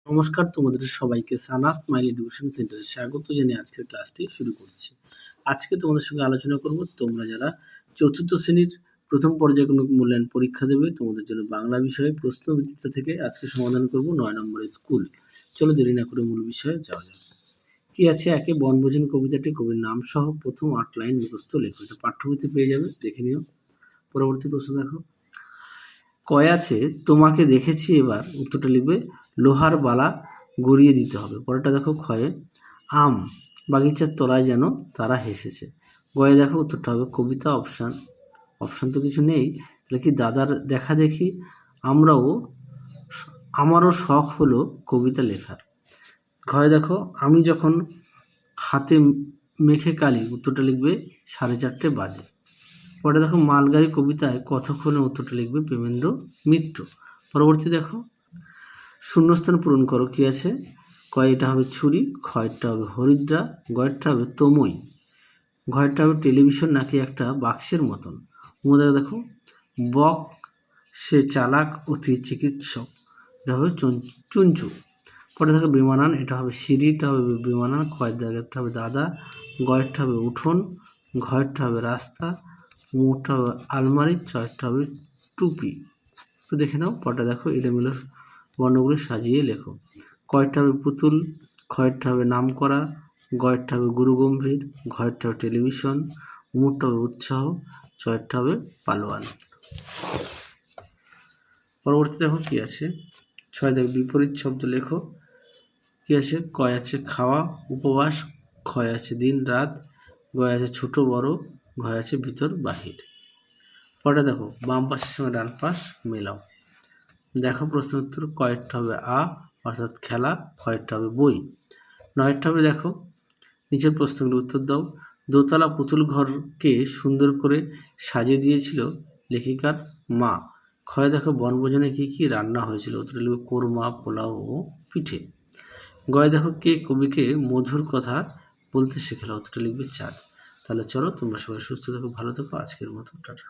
নমস্কার, তোমাদের সবাইকে সানা স্মাইল এডুকেশন সেন্টারে স্বাগত জানিয়ে আজকের ক্লাসটি শুরু করছি। আজকে তোমাদের সঙ্গে আলোচনা করব তোমরা যারা চতুর্থ শ্রেণীর প্রথম পর্যায়ক্রমিক মূল্যায়ন পরীক্ষা দেবে তোমাদের জন্য বাংলা বিষয়ে প্রশ্নবিচিত্রা থেকে আজকে সমাধান করব 9 নম্বরের স্কুল। চলো দেরি না করে মূল বিষয়ে যাওয়া যাক। কি আছে, একে বনভোজন কবিতাটি কবির নাম সহ প্রথম 8 লাইন মুখস্থ লেখো। এটা পাঠ্যবইতে পেয়ে যাবে, দেখে নিও। পরবর্তী প্রশ্ন দেখো, কয় আছে তোমাকে দেখেছি এবার, উত্তরটা লিখবে লোহার বালা গড়িয়ে দিতে হবে। পরেরটা দেখো, ক্ষয়ে আম বাগিচার তলায় যেন তারা হেসেছে। গয়ে দেখো উত্তরটা হবে কবিতা। অপশান তো কিছু নেই, তাহলে কি দাদার দেখা দেখি আমারও শখ হলো কবিতা লেখার। ঘয়ে দেখো আমি যখন হাতে মেখে কালি, উত্তরটা লিখবে 4:30 বাজে। পরে দেখো মালগাড়ি কবিতায় কতক্ষণে, উত্তরটা লিখবে প্রেমেন্দ্র মিত্র। পরবর্তী দেখো শূন্যস্থান পূরণ করো। কি আছে, কয় এটা হবে ছুরি, ক্ষয়টা হবে হরিদ্রা, গয়েরটা হবে তমই, ঘয়েরটা হবে টেলিভিশন নাকি একটা বাক্সের মতন। মধ্যে দেখো বক সে চালাক অতি চিকিৎসক, এটা হবে চুঞ্চু। পরে দেখো বিমানান, এটা হবে সিঁড়ি, এটা হবে বিমানান। ক্ষয়ের দাগেরটা হবে দাদা, গয়েরটা হবে উঠোন, ঘয়েরটা হবে রাস্তা, মুখটা হবে আলমারি, চয়েরটা হবে টুপি। তো দেখে নাও, পরটা দেখো এলোমেলো বর্ণগুলি সাজিয়ে লেখো। কয়েরটা হবে পুতুল, ক্ষয়েরটা হবে নাম করা, গয়েরটা হবে গুরু গম্ভীর, ঘয়েরটা হবে টেলিভিশন, মুখটা হবে উৎসাহ, চয়েরটা হবে পালোয়ান। পরবর্তী দেখো কি আছে, 6 দেখো বিপরীত শব্দ লেখো। কি আছে, কয় আছে খাওয়া উপবাস, ক্ষয় আছে দিন রাত, গয় আছে ছোট বড়, ঘয় আছে ভিতর বাহির। পরে দেখো বাম পাশের সঙ্গে ডান পাশ মেলাও। দেখো প্রশ্ন উত্তর, কয়েরটা হবে আ অর্থাৎ খেলা, ক্ষয়েরটা হবে বই। 9টা হবে দেখো নিচের প্রশ্নগুলো উত্তর দাও। দোতলা পুতুল ঘরকে সুন্দর করে সাজিয়ে দিয়েছিল লেখিকার মা। ক্ষয় দেখো বনভোজনে কি কি রান্না হয়েছিল, উত্তর লিখবে কোরমা, পোলাও ও পিঠে। গয় দেখো কে কবিকে মধুর কথা বলতে শেখালো, উত্তরটা লিখবে চাঁদ। তাহলে চলো তোমরা সবাই সুস্থ থাকো, ভালো থাকো, আজকের মতো টাটা।